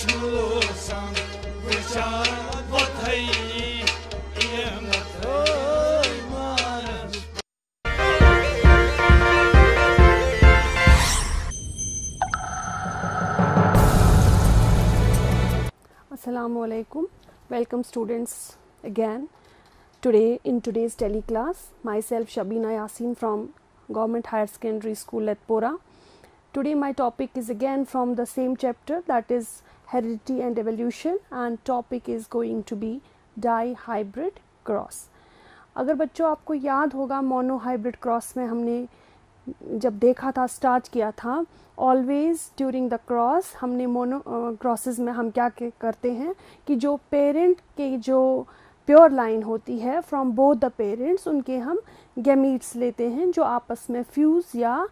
Assalamualaikum. Welcome students again. Today in today's tele class, myself Shabina Yasin from Government Higher Secondary School Letpora. Today my topic is again from the same chapter, that is heredity and evolution, and topic is going to be dihybrid cross. अगर बच्चों आपको याद होगा mono hybrid cross में हमने जब देखा था, स्टार्ट किया था, ऑलवेज ड्यूरिंग द क्रॉस हमने मोनो क्रॉसेस में हम क्या करते हैं कि जो पेरेंट के जो प्योर लाइन होती है फ्रॉम बोथ द पेरेंट्स, उनके हम गैमीट्स लेते हैं जो आपस में फ्यूज़ या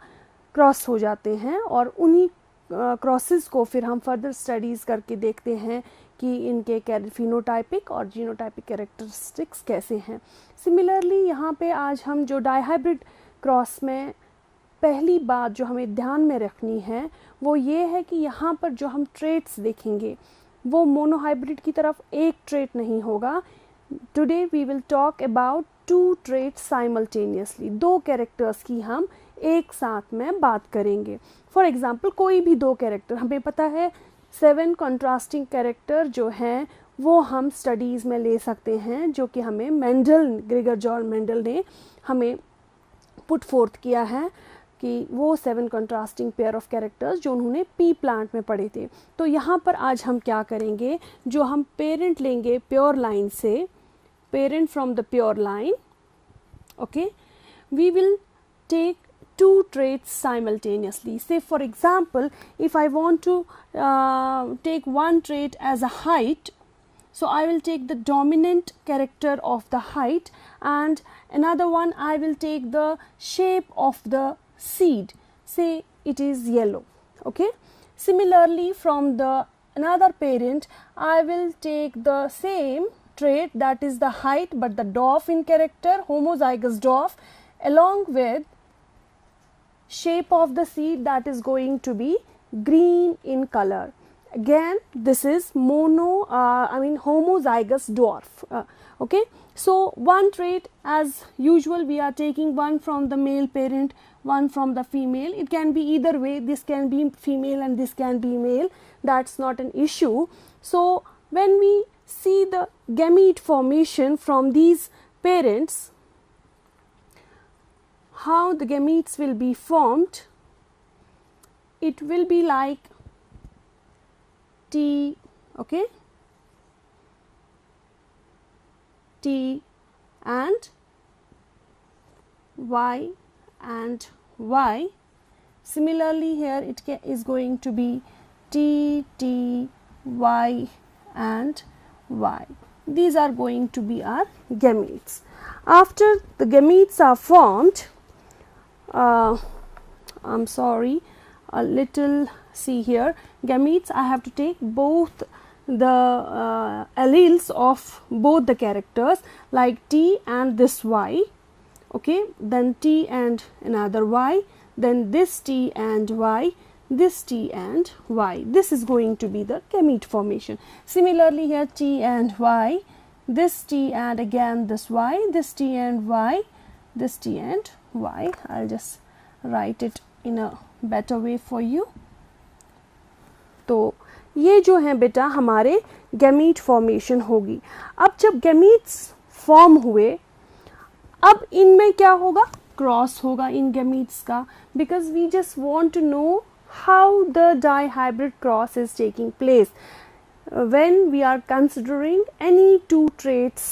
क्रॉस हो जाते हैं, और उन्हीं क्रॉसेस को फिर हम फर्दर स्टडीज़ करके देखते हैं कि इनके फिनोटाइपिक और जीनोटाइपिक कैरेक्टरिस्टिक्स कैसे हैं. सिमिलरली यहाँ पे आज हम जो डाइहाइब्रिड क्रॉस में पहली बात जो हमें ध्यान में रखनी है वो ये है कि यहाँ पर जो हम ट्रेट्स देखेंगे वो मोनोहाइब्रिड की तरफ एक ट्रेट नहीं होगा. Today we will talk about two traits simultaneously. दो कैरेक्टर्स की हम एक साथ में बात करेंगे. फॉर एग्जांपल कोई भी दो कैरेक्टर, हमें पता है 7 कंट्रास्टिंग कैरेक्टर जो हैं वो हम स्टडीज़ में ले सकते हैं, जो कि हमें ग्रेगर जॉर्ज मेंडल ने हमें पुट फोर्थ किया है कि वो 7 कंट्रास्टिंग पेयर ऑफ कैरेक्टर्स जो उन्होंने पी प्लांट में पढ़े थे. तो यहाँ पर आज हम क्या करेंगे, जो हम पेरेंट लेंगे प्योर लाइन से, parent from the pure line, okay, we will take two traits simultaneously. Say for example, if I want to take one trait as a height, so I will take the dominant character of the height, and another one I will take the shape of the seed. Say it is yellow. Okay. Similarly, from the another parent, I will take the same trait, that is the height, but the dwarf in character, homozygous dwarf, along with shape of the seed that is going to be green in color. Again, this is homozygous dwarf. Okay, so one trait, as usual, we are taking one from the male parent, one from the female. It can be either way, this can be female and this can be male, that's not an issue. So when we see the gamete formation from these parents, how the gametes will be formed, it will be like T, okay, T and Y and Y. Similarly here it is going to be T, T, Y and Y. These are going to be our gametes. After the gametes are formed, I'm sorry, a little, see here, gametes, I have to take both the alleles of both the characters, like T and this Y, okay, then T and another Y, then this T and Y, this T and Y. This is going to be the gamete formation. Similarly here T and Y, this T and again this Y, this T and Y, this T and Y. I'll just write it in a better way for you. तो ये जो है बेटा हमारे gamete formation होगी. अब जब gametes form हुए, अब इनमें क्या होगा, क्रॉस होगा इन गैमीट्स का, because we just want to know how the dihybrid cross is taking place when we are considering any two traits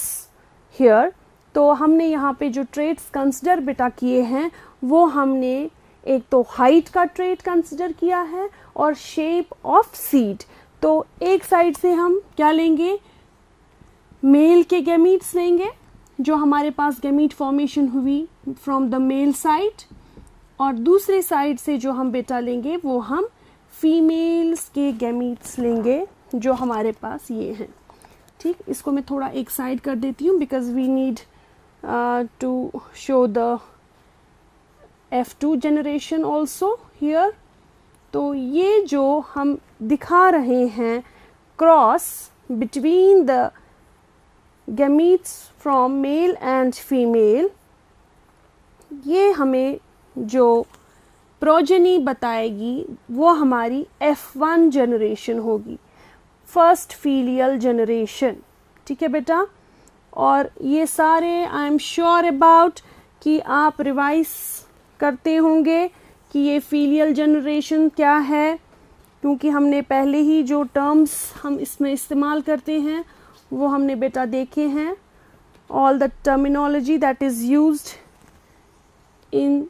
here. तो हमने यहाँ पे जो traits consider बेटा किए हैं वो हमने एक तो height का trait consider किया है और shape of seed. तो एक साइड से हम क्या लेंगे, मेल के गैमीट्स लेंगे जो हमारे पास गैमीट फॉर्मेशन हुई फ्रॉम द मेल साइड, और दूसरे साइड से जो हम बेटा लेंगे वो हम फीमेल्स के गैमीट्स लेंगे जो हमारे पास ये हैं. ठीक, इसको मैं थोड़ा एक साइड कर देती हूँ because we need to show the F2 generation also here. तो ये जो हम दिखा रहे हैं cross between the gametes from male and female, ये हमें जो प्रोजेनी बताएगी वो हमारी F1 जनरेशन होगी, फर्स्ट फीलियल जनरेशन। ठीक है बेटा, और ये सारे आई एम श्योर अबाउट कि आप रिवाइज करते होंगे कि ये फीलियल जनरेशन क्या है, क्योंकि हमने पहले ही जो टर्म्स हम इसमें इस्तेमाल करते हैं वो हमने बेटा देखे हैं। All the terminology that is used in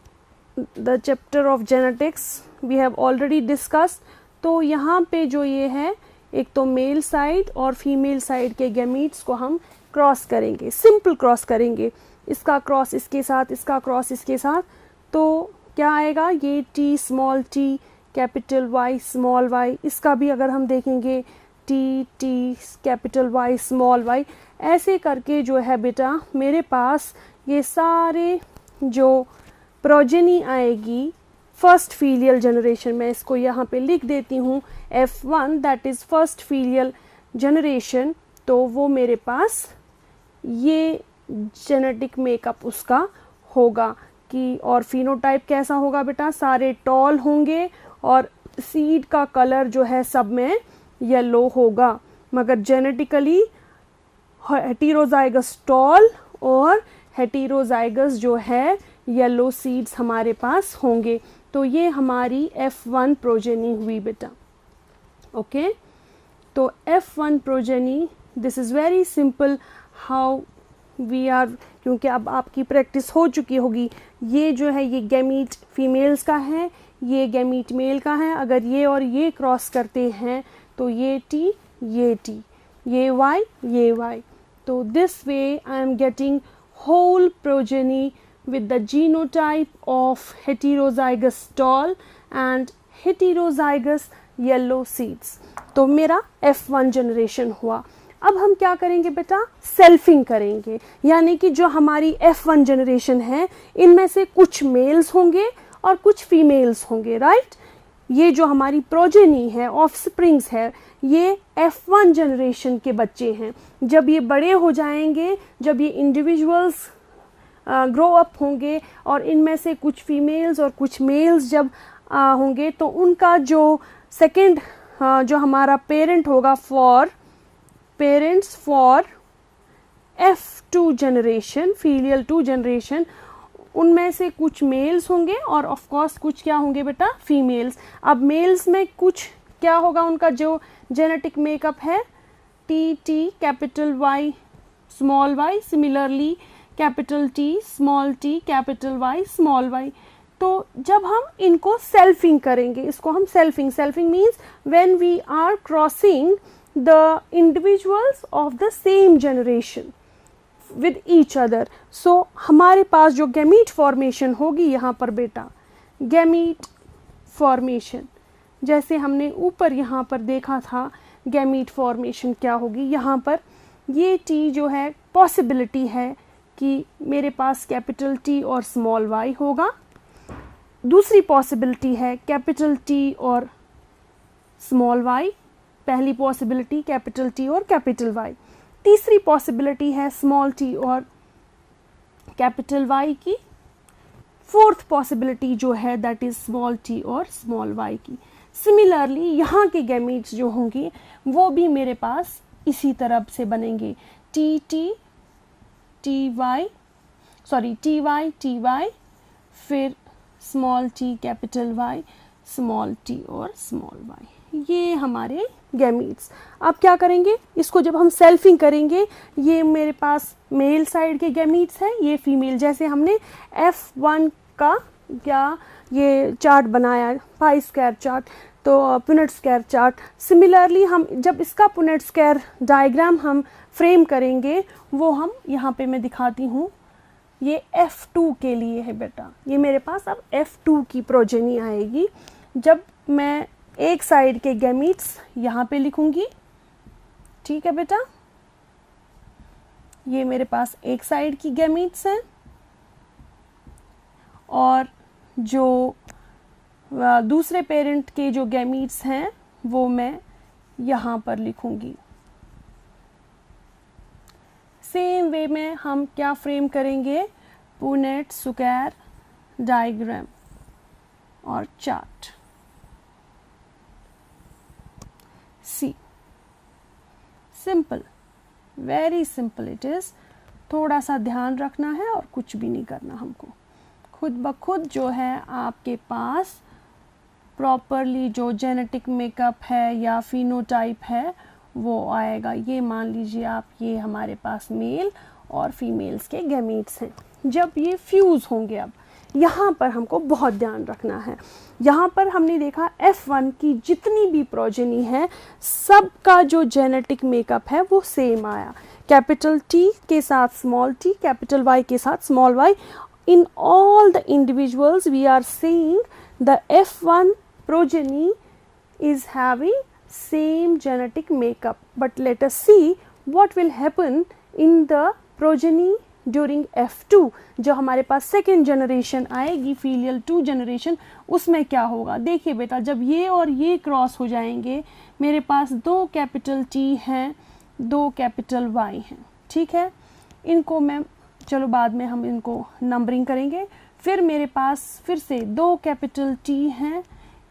the chapter of genetics we have already discussed. तो यहाँ पे जो ये है, एक तो मेल साइड और फीमेल साइड के गैमीट्स को हम क्रॉस करेंगे, सिंपल क्रॉस करेंगे, इसका क्रॉस इसके साथ, इसका क्रॉस इसके साथ, तो क्या आएगा, ये T small T capital Y small Y, इसका भी अगर हम देखेंगे T T capital Y small Y, ऐसे करके जो है बेटा मेरे पास ये सारे जो प्रोजेनी आएगी फर्स्ट फीलियल जनरेशन, मैं इसको यहाँ पे लिख देती हूँ F1 that is first filial generation. तो वो मेरे पास ये जेनेटिक मेकअप उसका होगा कि, और फिनोटाइप कैसा होगा बेटा, सारे टॉल होंगे और सीड का कलर जो है सब में येलो होगा, मगर जेनेटिकली हेटेरोजाइगस टॉल और हेटेरोजाइगस जो है येलो सीड्स हमारे पास होंगे। तो ये हमारी F1 प्रोजेनी हुई बेटा। ओके, तो F1 progeny, this is very simple how we are, क्योंकि अब आपकी प्रैक्टिस हो चुकी होगी। ये जो है ये गैमीट फीमेल्स का है, ये गैमीट मेल का है, अगर ये और ये क्रॉस करते हैं तो ये टी, ये वाई, ये वाई। तो this way I am getting whole progeny with the genotype of heterozygous tall and heterozygous yellow seeds। तो मेरा F1 जनरेशन हुआ। अब हम क्या करेंगे बेटा, सेल्फिंग करेंगे, यानी कि जो हमारी F1 जनरेशन है इनमें से कुछ मेल्स होंगे और कुछ फीमेल्स होंगे, राइट। ये जो हमारी प्रोजेनी है, ऑफस्प्रिंग्स है, ये F1 जनरेशन के बच्चे हैं। जब ये बड़े हो जाएंगे, जब ये इंडिविजुअल्स ग्रो अप होंगे और इनमें से कुछ फीमेल्स और कुछ मेल्स जब होंगे, तो उनका जो सेकंड जो हमारा पेरेंट होगा for F2 generation, filial 2 generation, उनमें से कुछ मेल्स होंगे और ऑफ कोर्स कुछ क्या होंगे बेटा, फीमेल्स। अब मेल्स में कुछ क्या होगा, उनका जो जेनेटिक मेकअप है T T capital Y small Y, similarly capital T small T capital Y small Y. तो जब हम इनको सेल्फिंग करेंगे, इसको हम selfing means when we are crossing the individuals of the same generation with each other. So हमारे पास जो गैमीट फॉर्मेशन होगी यहाँ पर बेटा, गैमीट फॉर्मेशन, जैसे हमने ऊपर यहाँ पर देखा था गैमीट फॉर्मेशन क्या होगी, यहाँ पर ये टी जो है पॉसिबिलिटी है कि मेरे पास कैपिटल टी और स्मॉल वाई होगा। दूसरी पॉसिबिलिटी है कैपिटल टी और स्मॉल वाई, पहली पॉसिबिलिटी कैपिटल टी और कैपिटल वाई। तीसरी पॉसिबिलिटी है स्मॉल टी और कैपिटल वाई की। फोर्थ पॉसिबिलिटी जो है दैट इज स्मॉल टी और स्मॉल वाई की। सिमिलरली यहाँ के गैमीट्स जो होंगे वो भी मेरे पास इसी तरह से बनेंगे, T T T Y, T Y, फिर small T capital Y, small T और स्मॉल वाई, ये हमारे गैमीट्स। अब क्या करेंगे, इसको जब हम सेल्फिंग करेंगे, ये मेरे पास मेल साइड के गैमीट्स हैं, ये फीमेल। जैसे हमने F1 का क्या ये चार्ट बनाया, पाई स्क्वायर चार्ट, तो पुनेट स्क्वायर चार्ट। सिमिलरली हम जब इसका पुनेट स्क्वायर डायग्राम हम फ्रेम करेंगे, वो हम यहाँ पे मैं दिखाती हूँ, ये F2 के लिए है बेटा। ये मेरे पास अब F2 की प्रोजेनी आएगी। जब मैं एक साइड के गैमीट्स यहाँ पे लिखूंगी, ठीक है बेटा, ये मेरे पास एक साइड की गैमीट्स हैं, और जो दूसरे पेरेंट के जो गैमीट्स हैं वो मैं यहाँ पर लिखूंगी। सेम वे में हम क्या फ्रेम करेंगे, पुनेट स्क्वायर डायग्राम और chart. See, simple, very simple it is. थोड़ा सा ध्यान रखना है और कुछ भी नहीं करना हमको। खुद ब खुद जो है आपके पास प्रॉपरली जो जेनेटिक मेकअप है या फिनोटाइप है वो आएगा। ये मान लीजिए आप, ये हमारे पास मेल और फीमेल्स के गैमीट्स हैं। जब ये फ्यूज़ होंगे, अब यहाँ पर हमको बहुत ध्यान रखना है। यहाँ पर हमने देखा F1 की जितनी भी प्रोजेनी है सबका जो जेनेटिक मेकअप है वो सेम आया। कैपिटल T के साथ स्मॉल t, कैपिटल Y के साथ small y। In all the individuals we are seeing the F1 progeny is having same genetic makeup, but let us see what will happen in the progeny during F2। जो हमारे पास second generation आएगी, filial 2 generation, उसमें क्या होगा। देखिए बेटा, जब ये और ये क्रॉस हो जाएंगे, मेरे पास 2 कैपिटल T हैं, 2 कैपिटल Y हैं, ठीक है। इनको मैं, चलो बाद में हम इनको नंबरिंग करेंगे। फिर मेरे पास फिर से 2 कैपिटल T हैं,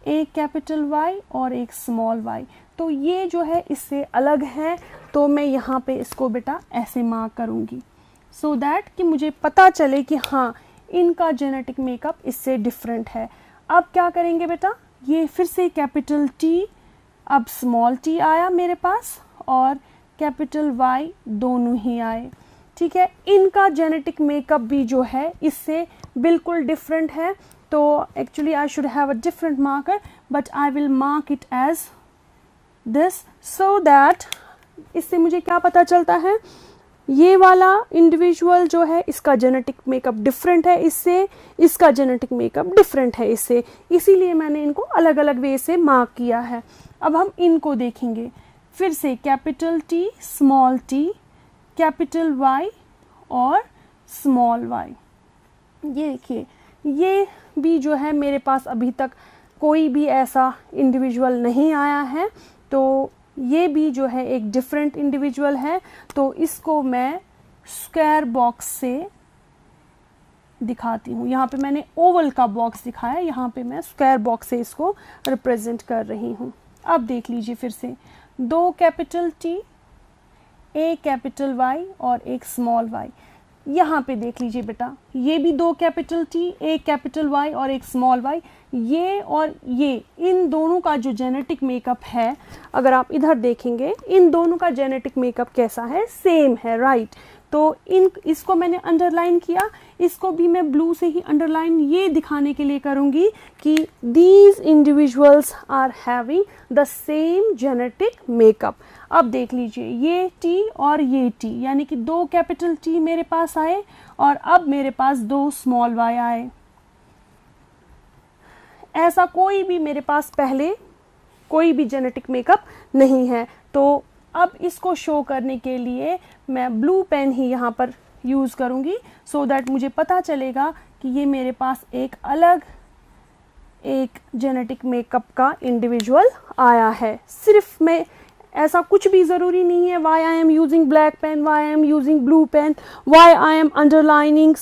1 कैपिटल Y और 1 स्मॉल y। तो ये जो है इससे अलग है, तो मैं यहाँ पे इसको बेटा ऐसे मार्क करूँगी, सो दैट कि मुझे पता चले कि हाँ इनका जेनेटिक मेकअप इससे डिफरेंट है। अब क्या करेंगे बेटा, ये फिर से कैपिटल T, अब स्मॉल t आया मेरे पास और कैपिटल Y दोनों ही आए, ठीक है। इनका जेनेटिक मेकअप भी जो है इससे बिल्कुल डिफरेंट है। तो actually I should have a different marker, but I will mark it as this, so that इससे मुझे क्या पता चलता है, ये वाला इंडिविजुअल जो है इसका जेनेटिक मेकअप डिफरेंट है इससे, इसका जेनेटिक मेकअप डिफरेंट है इससे, इसीलिए मैंने इनको अलग अलग वे से मार्क किया है। अब हम इनको देखेंगे फिर से, capital T, small t, capital Y और स्मॉल y। ये देखिए, ये भी जो है मेरे पास अभी तक कोई भी ऐसा इंडिविजुअल नहीं आया है, तो ये भी जो है एक डिफरेंट इंडिविजुअल है। तो इसको मैं स्क्वायर बॉक्स से दिखाती हूँ। यहाँ पे मैंने ओवल का बॉक्स दिखाया, यहाँ पे मैं स्क्वायर बॉक्स से इसको रिप्रेजेंट कर रही हूँ। अब देख लीजिए फिर से, 2 कैपिटल T, 1 कैपिटल Y और 1 स्मॉल y। यहाँ पे देख लीजिए बेटा, ये भी 2 कैपिटल T, 1 कैपिटल Y और 1 स्मॉल y। ये और ये, इन दोनों का जो जेनेटिक मेकअप है, अगर आप इधर देखेंगे, इन दोनों का जेनेटिक मेकअप कैसा है, सेम है, राइट। तो इसको मैंने अंडरलाइन किया, इसको भी मैं ब्लू से ही अंडरलाइन ये दिखाने के लिए करूँगी कि these individuals are having the same genetic makeup. अब देख लीजिए, ये T और ये T, यानी कि 2 कैपिटल T मेरे पास आए और अब मेरे पास 2 स्मॉल y आए। ऐसा कोई भी मेरे पास पहले कोई भी जेनेटिक मेकअप नहीं है। तो अब इसको शो करने के लिए मैं ब्लू पेन ही यहाँ पर यूज़ करूँगी, सो दैट मुझे पता चलेगा कि ये मेरे पास एक अलग एक जेनेटिक मेकअप का इंडिविजुअल आया है। सिर्फ मैं, ऐसा कुछ भी ज़रूरी नहीं है why I am using black pen, why I am using blue pen, why I am underlining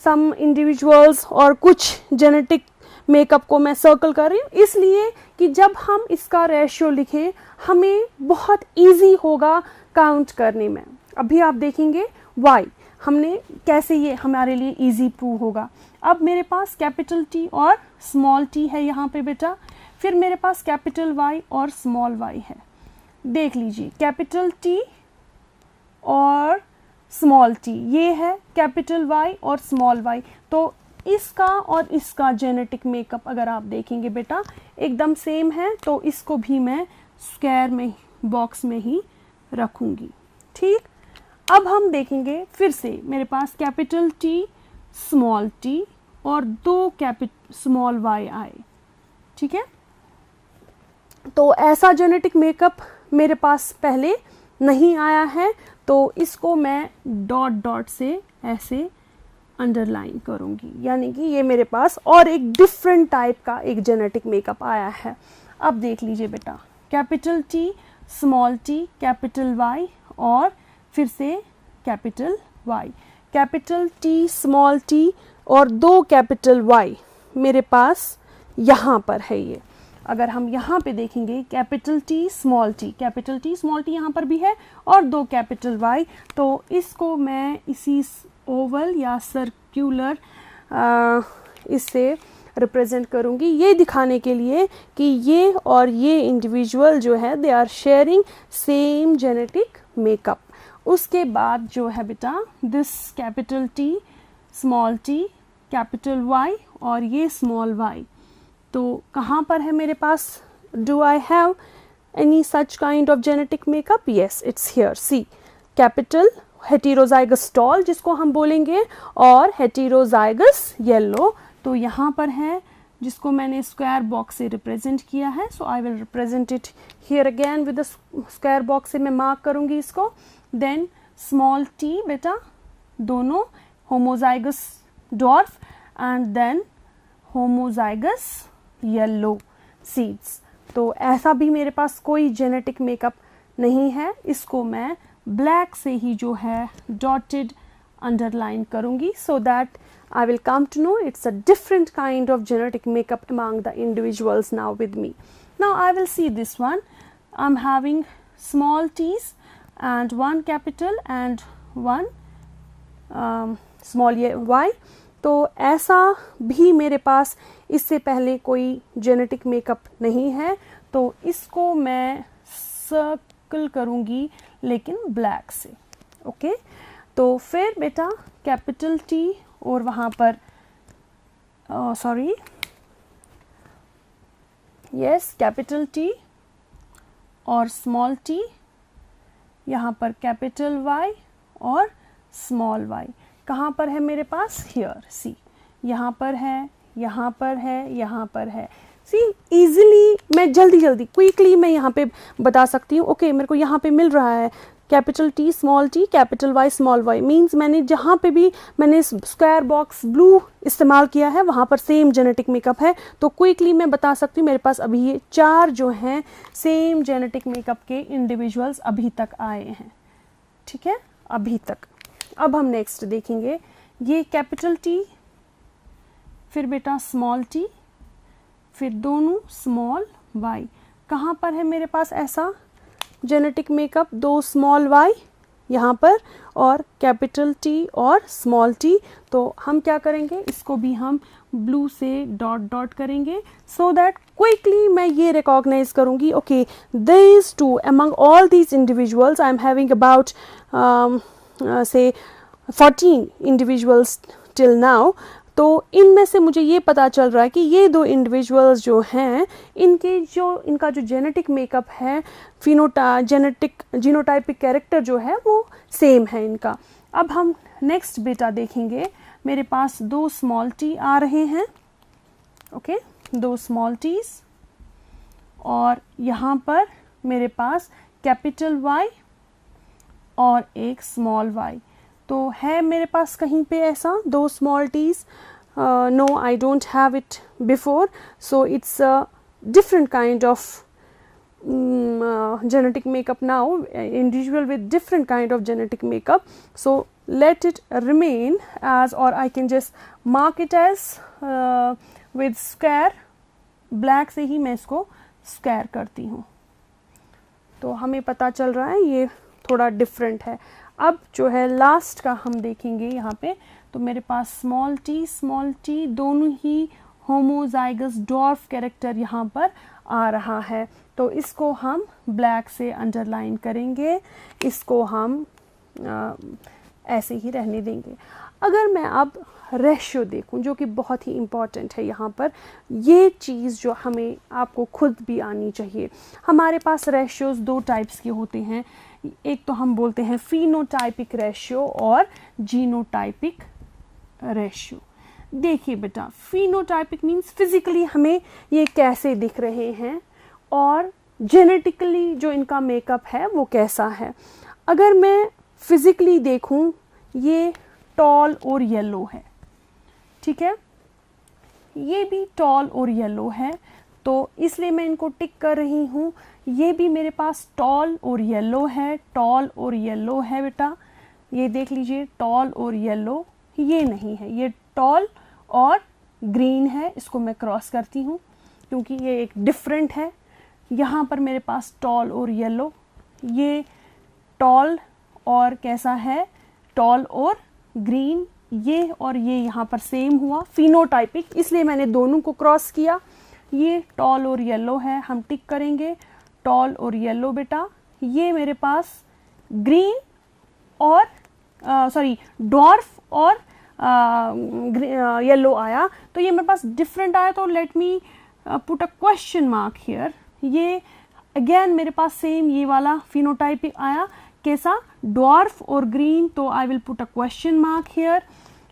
some individuals और कुछ जेनेटिक मेकअप को मैं सर्कल कर रही हूँ, इसलिए कि जब हम इसका रेशियो लिखें हमें बहुत इजी होगा काउंट करने में। अभी आप देखेंगे y हमने कैसे ये हमारे लिए इजी प्रूव होगा। अब मेरे पास कैपिटल T और स्मॉल t है यहाँ पे बेटा, फिर मेरे पास कैपिटल Y और स्मॉल y है। देख लीजिए, कैपिटल T और स्मॉल t, ये है कैपिटल Y और स्मॉल y। तो इसका और इसका जेनेटिक मेकअप अगर आप देखेंगे बेटा एकदम सेम है, तो इसको भी मैं स्क्वायर में बॉक्स में ही रखूँगी, ठीक। अब हम देखेंगे फिर से, मेरे पास कैपिटल T, स्मॉल t और 2 स्मॉल y आए, ठीक है। तो ऐसा जेनेटिक मेकअप मेरे पास पहले नहीं आया है, तो इसको मैं डॉट डॉट से ऐसे अंडरलाइन करूँगी, यानी कि ये मेरे पास और एक डिफरेंट टाइप का एक जेनेटिक मेकअप आया है। अब देख लीजिए बेटा, capital T, small t, capital Y और फिर से capital Y। Capital T, small t और 2 कैपिटल Y मेरे पास यहाँ पर है। ये अगर हम यहाँ पे देखेंगे capital T, small t, capital T, small t यहाँ पर भी है और 2 कैपिटल Y, तो इसको मैं इसी ओवल या सर्क्यूलर इससे रिप्रेजेंट करूँगी, ये दिखाने के लिए कि ये और ये इंडिविजुअल जो है they are sharing same genetic makeup. उसके बाद जो है बेटा this capital T, small t, capital Y और ये स्मॉल y, तो कहाँ पर है मेरे पास? Do I have any such kind of genetic makeup? Yes, it's here. See, capital heterozygous tall जिसको हम बोलेंगे और हेटेरोजाइगस येलो, तो यहाँ पर है जिसको मैंने स्क्वायर बॉक्स से रिप्रेजेंट किया है। So I will represent it here again with the square box से मैं मार्क करूँगी इसको। देन स्मॉल t बेटा, दोनों homozygous dwarf and then homozygous yellow seeds. तो ऐसा भी मेरे पास कोई जेनेटिक मेकअप नहीं है, इसको मैं ब्लैक से ही जो है डॉटेड अंडरलाइन करूँगी so that I will come to know it's a different kind of genetic makeup among the individuals now with me. Now I will see this one. I'm having small t's and 1 capital and 1 small y. तो ऐसा भी मेरे पास इससे पहले कोई genetic makeup नहीं है, तो इसको मैं सर्कल करूँगी लेकिन ब्लैक से। ओके, तो फिर बेटा कैपिटल T और वहाँ पर कैपिटल T और स्मॉल t, यहाँ पर कैपिटल Y और स्मॉल y। कहाँ पर है मेरे पास? हियर, सी, यहाँ पर है, यहाँ पर है, यहाँ पर है। सी, इजीली मैं जल्दी क्विकली मैं यहाँ पे बता सकती हूँ। ओके, मेरे को यहाँ पे मिल रहा है capital T, small t, capital Y, small y, means मैंने जहाँ पे भी मैंने स्क्वायर बॉक्स ब्लू इस्तेमाल किया है वहाँ पर सेम जेनेटिक मेकअप है। तो क्विकली मैं बता सकती हूँ मेरे पास अभी ये 4 जो हैं सेम जेनेटिक मेकअप के इंडिविजुअल्स अभी तक आए हैं। ठीक है, अभी तक। अब हम नेक्स्ट देखेंगे, ये कैपिटल T, फिर बेटा स्मॉल t, फिर दोनों स्मॉल y। कहाँ पर है मेरे पास ऐसा जेनेटिक मेकअप? 2 स्मॉल y यहाँ पर और कैपिटल T और स्मॉल t। तो हम क्या करेंगे, इसको भी हम ब्लू से डॉट डॉट करेंगे सो दैट क्विकली मैं ये रिकॉग्नाइज करूँगी। Okay, this two among all these individuals I am having about say 14 individuals till now. तो इनमें से मुझे ये पता चल रहा है कि ये 2 इंडिविजुअल्स जो हैं इनका जो जेनेटिक मेकअप है, जीनोटाइपिक कैरेक्टर जो है वो सेम है इनका। अब हम नेक्स्ट बेटा देखेंगे, मेरे पास 2 स्मॉल t आ रहे हैं। ओके, 2 स्मॉल t's और यहाँ पर मेरे पास कैपिटल Y और एक स्मॉल y। तो है मेरे पास कहीं पे ऐसा 2 small t's? No, I don't have it before, so it's a different kind of genetic makeup now, individual with different kind of genetic makeup. So let it remain as, or I can just mark it as with square, black से ही मैं इसको square करती हूँ। तो हमें पता चल रहा है ये थोड़ा डिफरेंट है। अब जो है लास्ट का हम देखेंगे यहाँ पे, तो मेरे पास स्मॉल t दोनों ही होमोजाइगस डॉर्फ कैरेक्टर यहाँ पर आ रहा है, तो इसको हम ब्लैक से अंडरलाइन करेंगे, इसको हम ऐसे ही रहने देंगे। अगर मैं अब रेशियो देखूं जो कि बहुत ही इम्पॉर्टेंट है, यहाँ पर ये चीज़ जो हमें आपको खुद भी आनी चाहिए। हमारे पास रेशियोज़ 2 टाइप्स के होते हैं, एक तो हम बोलते हैं फिनोटाइपिक रेशियो और जीनोटाइपिक रेशियो। देखिए बेटा, फिनोटाइपिक मीन्स फिजिकली हमें ये कैसे दिख रहे हैं और जेनेटिकली जो इनका मेकअप है वो कैसा है। अगर मैं फिजिकली देखूं, ये टॉल और येलो है, ठीक है, ये भी टॉल और येलो है, तो इसलिए मैं इनको टिक कर रही हूँ। ये भी मेरे पास टॉल और येलो है, टॉल और येलो है बेटा, ये देख लीजिए टॉल और येलो, ये नहीं है, ये टॉल और ग्रीन है, इसको मैं क्रॉस करती हूँ क्योंकि ये एक डिफरेंट है। यहाँ पर मेरे पास टॉल और येलो, ये टॉल और कैसा है, टॉल और ग्रीन, ये और ये यहाँ पर सेम हुआ, फिनोटाइपिक, इसलिए मैंने दोनों को क्रॉस किया। ये टॉल और येलो है, हम टिक करेंगे टॉल और येलो बेटा। ये मेरे पास ग्रीन और सॉरी डॉर्फ और येलो आया, तो ये मेरे पास डिफरेंट आया, तो let me put a question mark here. ये अगेन मेरे पास सेम ये वाला फिनोटाइपिक आया, कैसा, डॉर्फ और ग्रीन, तो I will put a question mark here.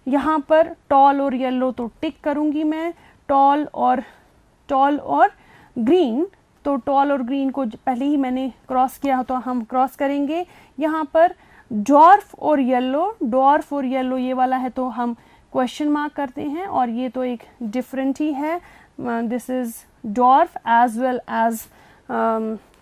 यहाँ पर टॉल और येलो तो टिक करूँगी मैं, टॉल और ग्रीन, तो टॉल और ग्रीन को पहले ही मैंने क्रॉस किया, तो हम क्रॉस करेंगे। यहाँ पर डॉर्फ और येलो ये वाला है, तो हम क्वेश्चन मार्क करते हैं, और ये तो एक डिफरेंट ही है, this is dwarf as well as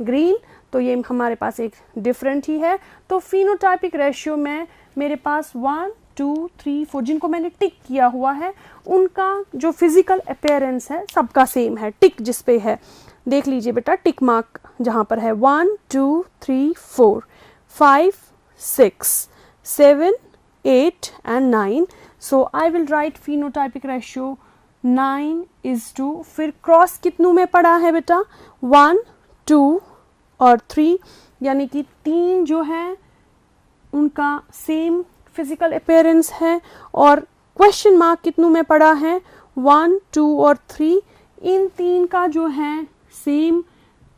green, तो ये हमारे पास एक डिफरेंट ही है। तो फिनोटाइपिक रेशियो में मेरे पास 1 2 3 4 जिनको मैंने टिक किया हुआ है, उनका जो फिजिकल अपीयरेंस है सबका सेम है, टिक जिस पे है देख लीजिए बेटा, टिक मार्क जहाँ पर है 1 2 3 4 5 6 7 8 and 9, so I will write phenotypic ratio 9:2, फिर क्रॉस कितनों में पड़ा है बेटा, 1 2 और 3, यानी कि 3 जो है उनका सेम फिजिकल अपीयरेंस है, और क्वेश्चन मार्क कितनों में पड़ा है, 1 2 और 3, इन 3 का जो है सेम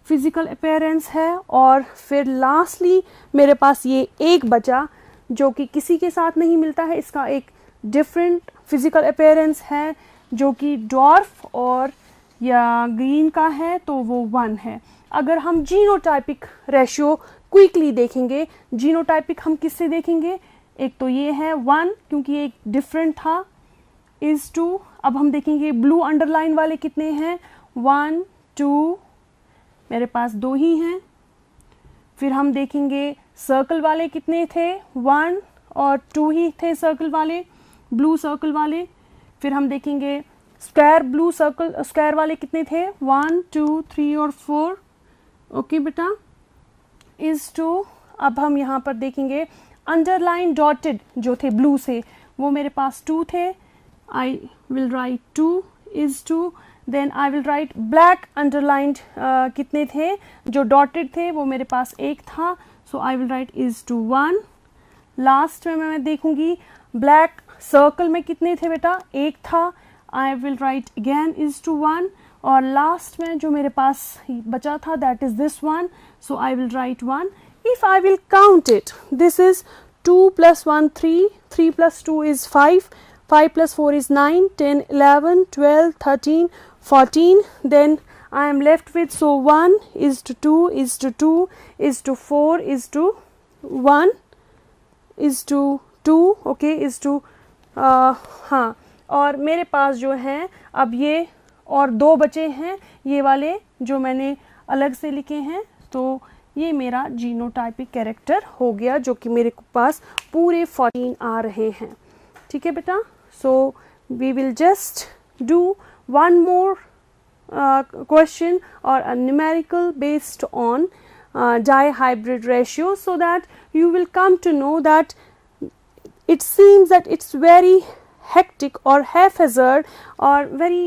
फिजिकल अपीयरेंस है। और फिर लास्टली मेरे पास ये एक बचा जो कि किसी के साथ नहीं मिलता है, इसका एक डिफरेंट फिजिकल अपीयरेंस है जो कि डॉर्फ और या ग्रीन का है, तो वो 1 है। अगर हम जीनोटाइपिक रेशियो क्विकली देखेंगे, जीनोटाइपिक हम किससे देखेंगे, एक तो ये है 1 क्योंकि एक डिफरेंट था, इज 2, अब हम देखेंगे ब्लू अंडरलाइन वाले कितने हैं, 1 2, मेरे पास 2 ही हैं। फिर हम देखेंगे सर्कल वाले कितने थे, 1 और 2 ही थे सर्कल वाले, ब्लू सर्कल वाले। फिर हम देखेंगे स्क्वायर ब्लू सर्कल स्क्वायर वाले कितने थे, 1 2 3 और 4, ओके बेटा, इज 2। अब हम यहाँ पर देखेंगे अंडरलाइन डॉटेड जो थे ब्लू से, वो मेरे पास 2 थे, I will write 2 is 2। Then I will write black underlined कितने थे, जो डॉटेड थे वो मेरे पास 1 था, so I will write is 2 1। Last में मैं देखूंगी ब्लैक सर्कल में कितने थे बेटा, 1 था, आई विल राइट अगेन इज 2 1। और लास्ट में जो मेरे पास बचा था that is this one, so I will right 1। If I will count it, this is 2 + 1 3, 3 + 2 is 5, 5 + 4 is 9, 10 11 12 13 14, then I am left with, so 1 is to 2 is to 2 is to 4 is to 1 is to 2, okay, is to हाँ, और मेरे पास जो है अब ये और 2 बचे हैं, ये वाले जो मैंने अलग से लिखे हैं, तो ये मेरा जीनोटाइपिक कैरेक्टर हो गया जो कि मेरे पास पूरे 14 आ रहे हैं, ठीक है बेटा। So we will just do one more question or a numerical based on dihybrid ratio, so that you will come to know that it seems that it's very hectic or haphazard or very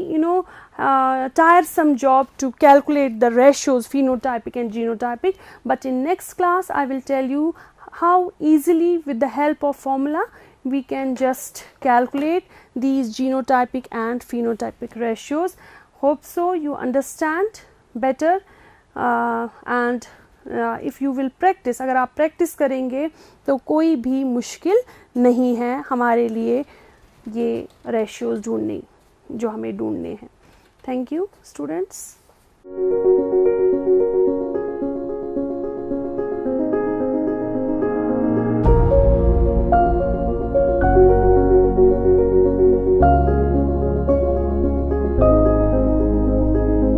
tiresome job to calculate the ratios phenotypic and genotypic, but in next class I will tell you how easily with the help of formula we can just calculate these genotypic and phenotypic ratios. Hope so you understand better and if you will practice, अगर आप practice करेंगे तो कोई भी मुश्किल नहीं है हमारे लिए ये ratios ढूंढने जो हमें ढूंढने हैं। Thank you students.